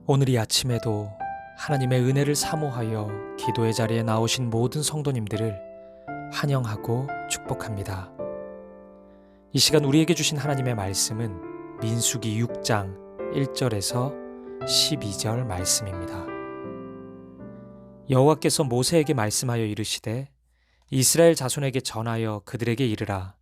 오늘 이 아침에도 하나님의 은혜를 사모하여 기도의 자리에 나오신 모든 성도님들을 환영하고 축복합니다. 이 시간 우리에게 주신 하나님의 말씀은 민수기 6장 1절에서 12절 말씀입니다. 여호와께서 모세에게 말씀하여 이르시되 이스라엘 자손에게 전하여 그들에게 이르라.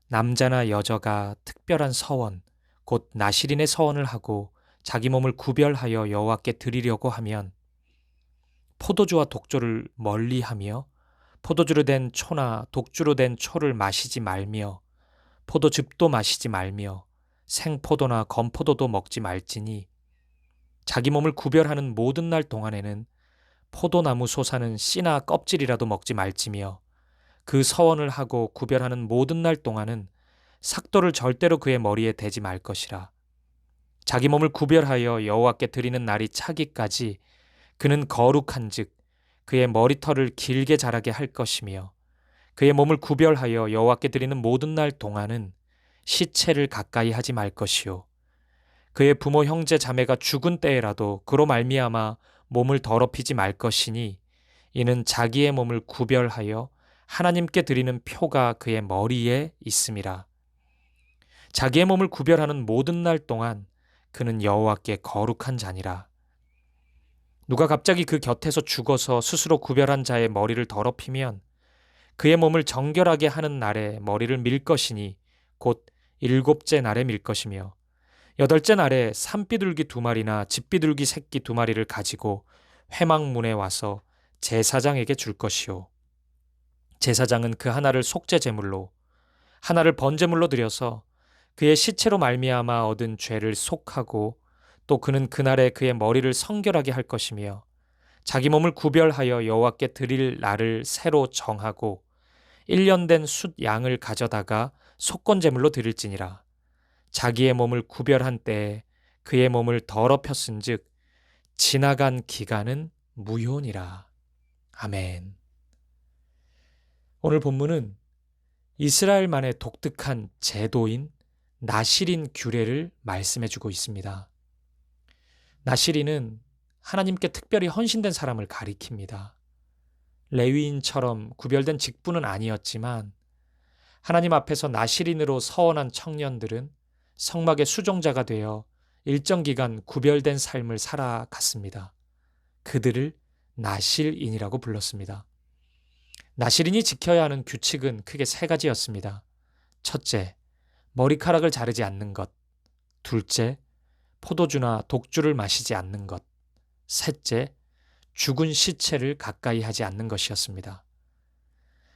남자나 여자가 특별한 서원 곧 나실인의 서원을 하고 자기 몸을 구별하여 여호와께 드리려고 하면 포도주와 독조를 멀리하며 포도주로 된 초나 독주로 된 초를 마시지 말며 포도즙도 마시지 말며 생포도나 건포도도 먹지 말지니 자기 몸을 구별하는 모든 날 동안에는 포도나무 솟아는 씨나 껍질이라도 먹지 말지며 그 서원을 하고 구별하는 모든 날 동안은 삭도를 절대로 그의 머리에 대지 말 것이라. 자기 몸을 구별하여 여호와께 드리는 날이 차기까지 그는 거룩한즉 그의 머리털을 길게 자라게 할 것이며 그의 몸을 구별하여 여호와께 드리는 모든 날 동안은 시체를 가까이 하지 말 것이요 그의 부모 형제 자매가 죽은 때에라도 그로 말미암아 몸을 더럽히지 말 것이니 이는 자기의 몸을 구별하여 하나님께 드리는 표가 그의 머리에 있음이라. 자기의 몸을 구별하는 모든 날 동안 그는 여호와께 거룩한 자니라. 누가 갑자기 그 곁에서 죽어서 스스로 구별한 자의 머리를 더럽히면 그의 몸을 정결하게 하는 날에 머리를 밀 것이니 곧 7째 날에 밀 것이며 8째 날에 산비둘기 2마리나 집비둘기 새끼 2마리를 가지고 회막문에 와서 제사장에게 줄 것이요 제사장은 그 하나를 속죄 제물로 하나를 번제물로 드려서 그의 시체로 말미암아 얻은 죄를 속하고 또 그는 그날에 그의 머리를 성결하게 할 것이며 자기 몸을 구별하여 여호와께 드릴 날을 새로 정하고 1년 된 숫 양을 가져다가 속건제물로 드릴지니라. 자기의 몸을 구별한 때에 그의 몸을 더럽혔은즉 지나간 기간은 무효니라. 아멘. 오늘 본문은 이스라엘만의 독특한 제도인 나실인 규례를 말씀해주고 있습니다. 나실인은 하나님께 특별히 헌신된 사람을 가리킵니다. 레위인처럼 구별된 직분은 아니었지만 하나님 앞에서 나실인으로 서원한 청년들은 성막의 수종자가 되어 일정 기간 구별된 삶을 살아갔습니다. 그들을 나실인이라고 불렀습니다. 나실인이 지켜야 하는 규칙은 크게 3가지였습니다. 첫째, 머리카락을 자르지 않는 것. 둘째, 포도주나 독주를 마시지 않는 것. 셋째, 죽은 시체를 가까이 하지 않는 것이었습니다.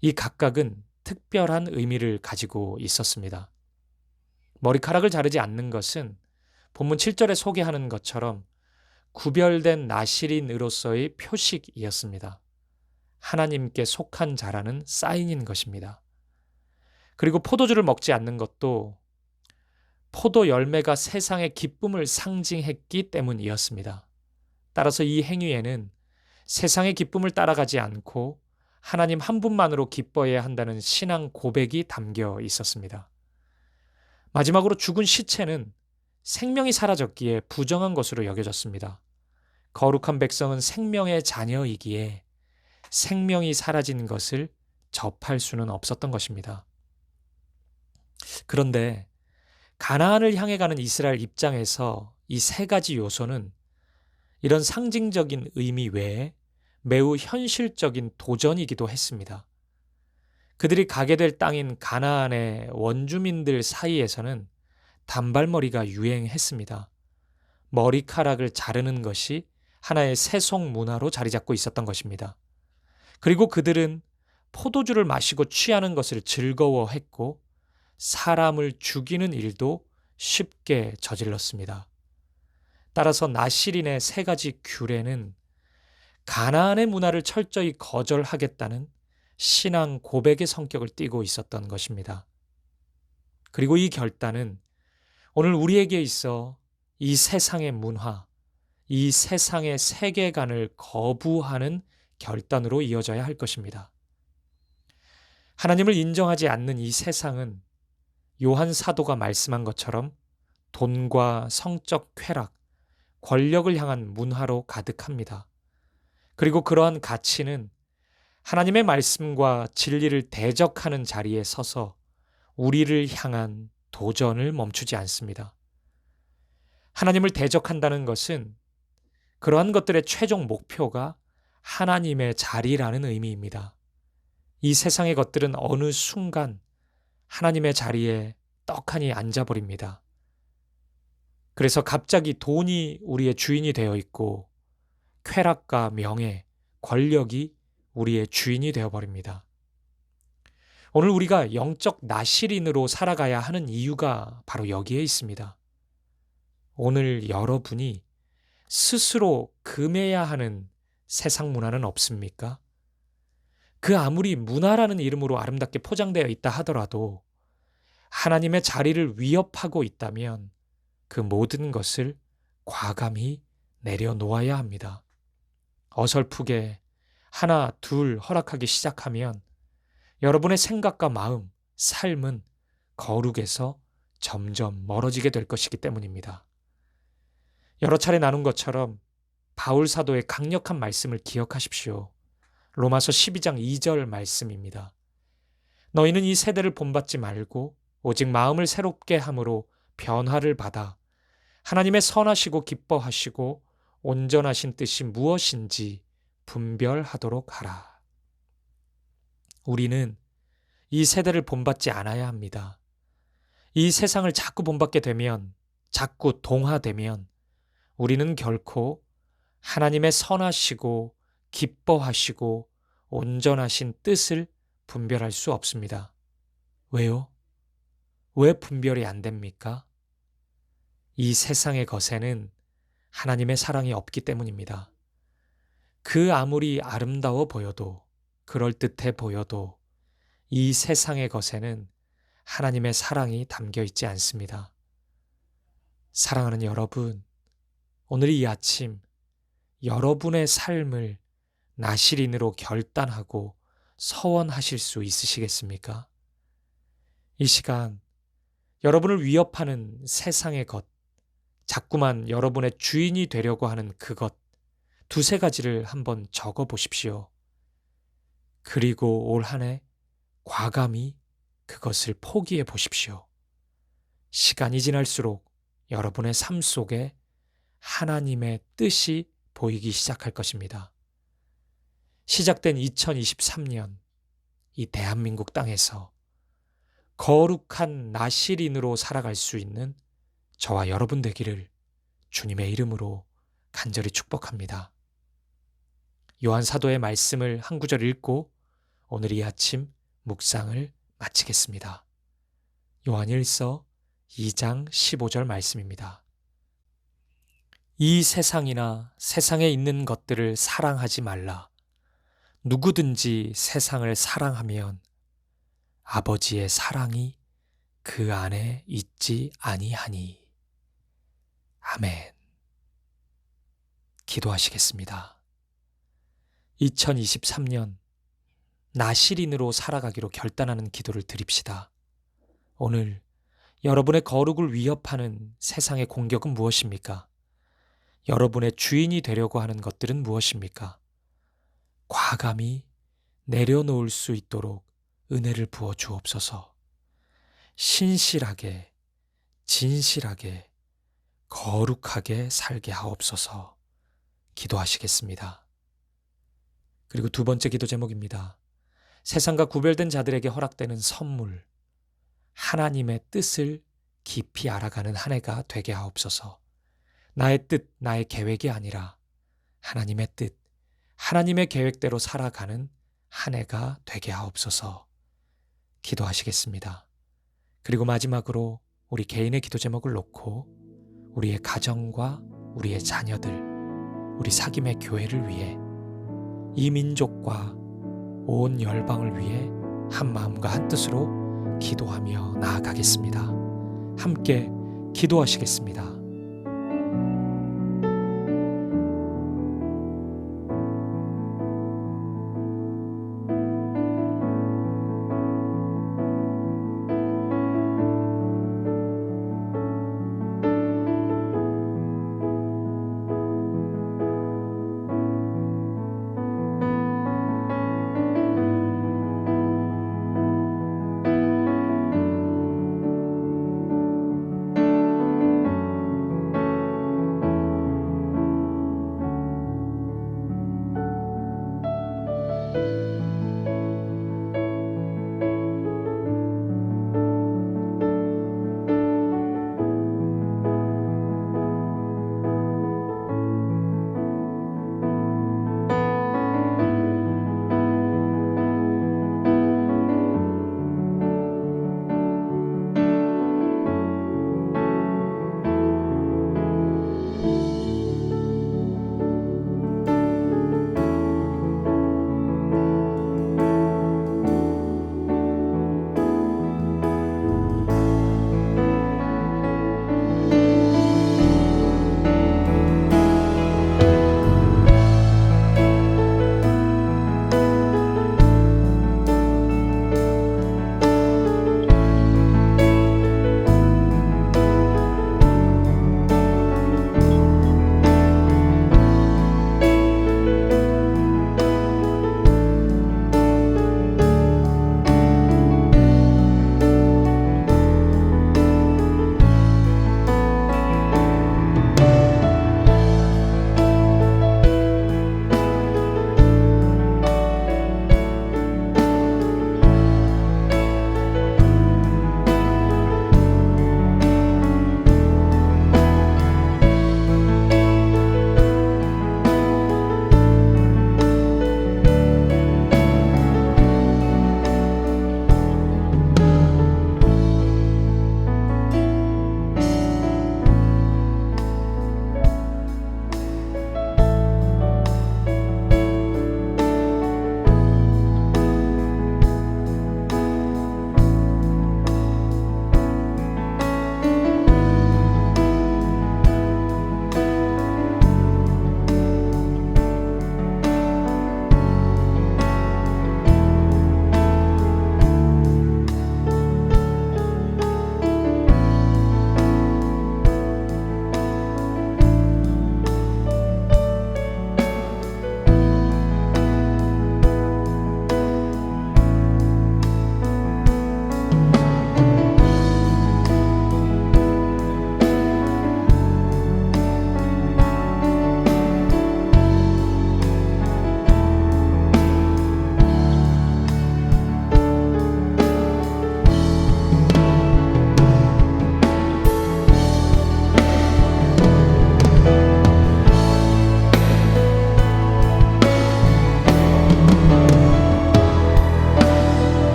이 각각은 특별한 의미를 가지고 있었습니다. 머리카락을 자르지 않는 것은 본문 7절에 소개하는 것처럼 구별된 나실인으로서의 표식이었습니다. 하나님께 속한 자라는 사인인 것입니다. 그리고 포도주를 먹지 않는 것도 포도 열매가 세상의 기쁨을 상징했기 때문이었습니다. 따라서 이 행위에는 세상의 기쁨을 따라가지 않고 하나님 한 분만으로 기뻐해야 한다는 신앙 고백이 담겨 있었습니다. 마지막으로 죽은 시체는 생명이 사라졌기에 부정한 것으로 여겨졌습니다. 거룩한 백성은 생명의 자녀이기에 생명이 사라진 것을 접할 수는 없었던 것입니다. 그런데 가나안을 향해 가는 이스라엘 입장에서 이 3가지 요소는 이런 상징적인 의미 외에 매우 현실적인 도전이기도 했습니다. 그들이 가게 될 땅인 가나안의 원주민들 사이에서는 단발머리가 유행했습니다. 머리카락을 자르는 것이 하나의 세속 문화로 자리 잡고 있었던 것입니다. 그리고 그들은 포도주를 마시고 취하는 것을 즐거워했고 사람을 죽이는 일도 쉽게 저질렀습니다. 따라서 나실인의 3가지 규례는 가나안의 문화를 철저히 거절하겠다는 신앙 고백의 성격을 띠고 있었던 것입니다. 그리고 이 결단은 오늘 우리에게 있어 이 세상의 문화, 이 세상의 세계관을 거부하는 결단으로 이어져야 할 것입니다. 하나님을 인정하지 않는 이 세상은 요한 사도가 말씀한 것처럼 돈과 성적 쾌락, 권력을 향한 문화로 가득합니다. 그리고 그러한 가치는 하나님의 말씀과 진리를 대적하는 자리에 서서 우리를 향한 도전을 멈추지 않습니다. 하나님을 대적한다는 것은 그러한 것들의 최종 목표가 하나님의 자리라는 의미입니다. 이 세상의 것들은 어느 순간 하나님의 자리에 떡하니 앉아버립니다. 그래서 갑자기 돈이 우리의 주인이 되어 있고 쾌락과 명예, 권력이 우리의 주인이 되어버립니다. 오늘 우리가 영적 나실인으로 살아가야 하는 이유가 바로 여기에 있습니다. 오늘 여러분이 스스로 금해야 하는 세상 문화는 없습니까? 그 아무리 문화라는 이름으로 아름답게 포장되어 있다 하더라도 하나님의 자리를 위협하고 있다면 그 모든 것을 과감히 내려놓아야 합니다. 어설프게 하나, 둘 허락하기 시작하면 여러분의 생각과 마음, 삶은 거룩에서 점점 멀어지게 될 것이기 때문입니다. 여러 차례 나눈 것처럼 바울 사도의 강력한 말씀을 기억하십시오. 로마서 12장 2절 말씀입니다. 너희는 이 세대를 본받지 말고 오직 마음을 새롭게 함으로 변화를 받아 하나님의 선하시고 기뻐하시고 온전하신 뜻이 무엇인지 분별하도록 하라. 우리는 이 세대를 본받지 않아야 합니다. 이 세상을 자꾸 본받게 되면, 자꾸 동화되면 우리는 결코 하나님의 선하시고 기뻐하시고 온전하신 뜻을 분별할 수 없습니다. 왜요? 왜 분별이 안 됩니까? 이 세상의 것에는 하나님의 사랑이 없기 때문입니다. 그 아무리 아름다워 보여도, 그럴듯해 보여도 이 세상의 것에는 하나님의 사랑이 담겨 있지 않습니다. 사랑하는 여러분, 오늘 이 아침 여러분의 삶을 나실인으로 결단하고 서원하실 수 있으시겠습니까? 이 시간 여러분을 위협하는 세상의 것, 자꾸만 여러분의 주인이 되려고 하는 그것, 두세 가지를 한번 적어 보십시오. 그리고 올 한 해 과감히 그것을 포기해 보십시오. 시간이 지날수록 여러분의 삶 속에 하나님의 뜻이 보이기 시작할 것입니다. 시작된 2023년, 이 대한민국 땅에서 거룩한 나실인으로 살아갈 수 있는 저와 여러분 되기를 주님의 이름으로 간절히 축복합니다. 요한 사도의 말씀을 한 구절 읽고 오늘 이 아침 묵상을 마치겠습니다. 요한일서 2장 15절 말씀입니다. 이 세상이나 세상에 있는 것들을 사랑하지 말라. 누구든지 세상을 사랑하면 아버지의 사랑이 그 안에 있지 아니하니. 아멘. 기도하시겠습니다. 2023년 나실인으로 살아가기로 결단하는 기도를 드립시다. 오늘 여러분의 거룩을 위협하는 세상의 공격은 무엇입니까? 여러분의 주인이 되려고 하는 것들은 무엇입니까? 과감히 내려놓을 수 있도록 은혜를 부어 주옵소서. 신실하게, 진실하게, 거룩하게 살게 하옵소서. 기도하시겠습니다. 그리고 두 번째 기도 제목입니다. 세상과 구별된 자들에게 허락되는 선물, 하나님의 뜻을 깊이 알아가는 한 해가 되게 하옵소서. 나의 뜻, 나의 계획이 아니라 하나님의 뜻, 하나님의 계획대로 살아가는 한 해가 되게 하옵소서. 기도하시겠습니다. 그리고 마지막으로 우리 개인의 기도 제목을 놓고 우리의 가정과 우리의 자녀들, 우리 사귐의 교회를 위해 이 민족과 온 열방을 위해 한 마음과 한 뜻으로 기도하며 나아가겠습니다. 함께 기도하시겠습니다.